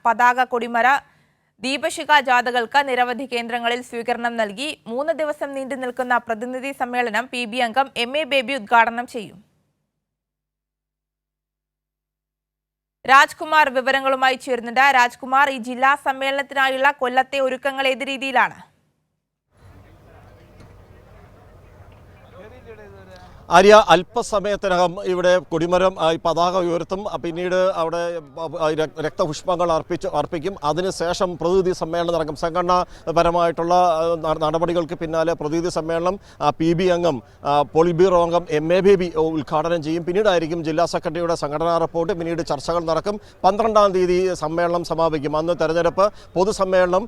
പതാക കൊടിമര ദീപശിഖ ജാഥകൾക്ക് നിരവധി കേന്ദ്രങ്ങളിൽ സ്വീകരണം നൽകി. 3 ദിവസം നീണ്ടു നിൽക്കുന്ന പ്രതിനിധി സമ്മേളനം PB അംഗം MA ബേബി ഉദ്ഘാടനം ചെയ്യും. രാജ്കുമാർ വിവരങ്ങളുമായി ചേരുന്നുണ്ട്. രാജ്കുമാർ, ഈ ജില്ലാ സമ്മേളനത്തിനായുള്ള കൊല്ലത്തെ ഒരുക്കങ്ങൾ ഏത് രീതിയിലാണ്? ആര്യ, അല്പസമയത്തിനകം ഇവിടെ കൊടിമരം പതാക ഉയർത്തും. പിന്നീട് അവിടെ രക്തപുഷ്പങ്ങൾ അർപ്പിക്കും. അതിനുശേഷം പ്രതിനിധി സമ്മേളനം നടക്കും. സംഘടനാപരമായിട്ടുള്ള നടപടികൾക്ക് പിന്നാലെ പ്രതിനിധി സമ്മേളനം PB അംഗം പോളിറ്റ് ബ്യൂറോ അംഗം MA ബേബി ഉദ്ഘാടനം ചെയ്യും. പിന്നീടായിരിക്കും ജില്ലാ സെക്രട്ടറിയുടെ സംഘടനാ റിപ്പോർട്ട്. പിന്നീട് ചർച്ചകൾ നടക്കും. 12-ാം തീയതി സമ്മേളനം സമാപിക്കും. അന്ന് തെരഞ്ഞെടുപ്പ് പൊതുസമ്മേളനം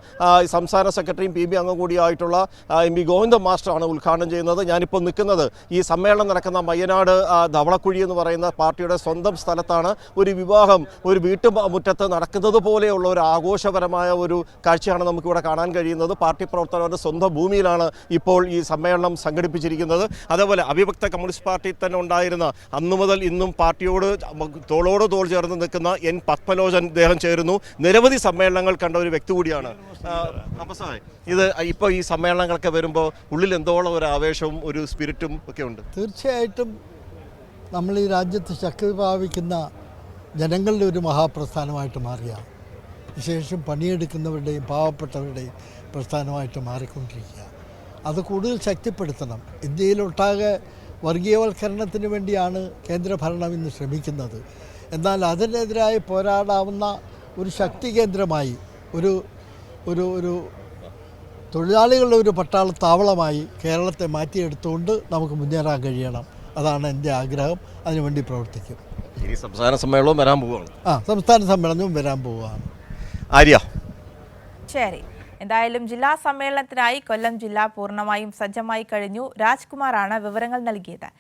സംസ്ഥാന സെക്രട്ടറിയും PB അംഗം കൂടിയായിട്ടുള്ള MB ഗോവിന്ദൻ മാസ്റ്ററാണ് ഉദ്ഘാടനം ചെയ്യുന്നത്. ഞാനിപ്പോൾ നിൽക്കുന്നത് ഈ സമ്മേളനം നടക്കുന്ന മയ്യനാട് ധവളക്കുഴി എന്ന് പറയുന്ന പാർട്ടിയുടെ സ്വന്തം സ്ഥലത്താണ്. ഒരു വിവാഹം ഒരു വീട്ടുമുറ്റത്ത് നടക്കുന്നത് പോലെയുള്ള ഒരു ആഘോഷപരമായ ഒരു കാഴ്ചയാണ് നമുക്കിവിടെ കാണാൻ കഴിയുന്നത്. പാർട്ടി പ്രവർത്തകരുടെ സ്വന്തം ഭൂമിയിലാണ് ഇപ്പോൾ ഈ സമ്മേളനം സംഘടിപ്പിച്ചിരിക്കുന്നത്. അതേപോലെ അവിഭക്ത കമ്മ്യൂണിസ്റ്റ് പാർട്ടി തന്നെ ഉണ്ടായിരുന്ന അന്നു മുതൽ ഇന്നും പാർട്ടിയോട് തോളോട് തോൾ ചേർന്ന് നിൽക്കുന്ന N പത്മലോചൻ അദ്ദേഹം ചേരുന്നു. നിരവധി സമ്മേളനങ്ങൾ കണ്ട ഒരു വ്യക്തി കൂടിയാണ്. ഇത് ഇപ്പോൾ ഈ സമ്മേളനങ്ങളൊക്കെ വരുമ്പോൾ ഉള്ളിൽ എന്തോളം ഒരു ആവേശവും ഒരു സ്പിരിറ്റും ഒക്കെ ഉണ്ട്. തീർച്ചയായിട്ടും നമ്മൾ ഈ രാജ്യത്ത് ശക്തി പ്രാപിക്കുന്ന ജനങ്ങളുടെ ഒരു മഹാപ്രസ്ഥാനമായിട്ട് മാറിയ, വിശേഷം പണിയെടുക്കുന്നവരുടെയും പാവപ്പെട്ടവരുടെയും പ്രസ്ഥാനമായിട്ട് മാറിക്കൊണ്ടിരിക്കുക. അത് കൂടുതൽ ശക്തിപ്പെടുത്തണം. ഇന്ത്യയിലൊട്ടാകെ വർഗീയവൽക്കരണത്തിന് വേണ്ടിയാണ് കേന്ദ്രഭരണം ഇന്ന് ശ്രമിക്കുന്നത്. എന്നാൽ അതിനെതിരായി പോരാടാവുന്ന ഒരു ശക്തി കേന്ദ്രമായി ഒരു ഒരു ഒരു തൊഴിലാളികളുടെ ഒരു പട്ടാള താവളമായി കേരളത്തെ മാറ്റിയെടുത്തുകൊണ്ട് നമുക്ക് മുന്നേറാൻ കഴിയണം. അതാണ് എൻ്റെ ആഗ്രഹം. അതിനുവേണ്ടി പ്രവർത്തിക്കും. ഈ സംസ്ഥാന സമ്മേളനവും വരാൻ പോവുകയാണ്. സംസ്ഥാന സമ്മേളനവും വരാൻ പോവുകയാണ്. ആര്യ, ശരി. എന്തായാലും ജില്ലാ സമ്മേളനത്തിനായി കൊല്ലം ജില്ല പൂർണ്ണമായും സജ്ജമായി കഴിഞ്ഞു. രാജ്കുമാറാണ് വിവരങ്ങൾ നൽകിയത്.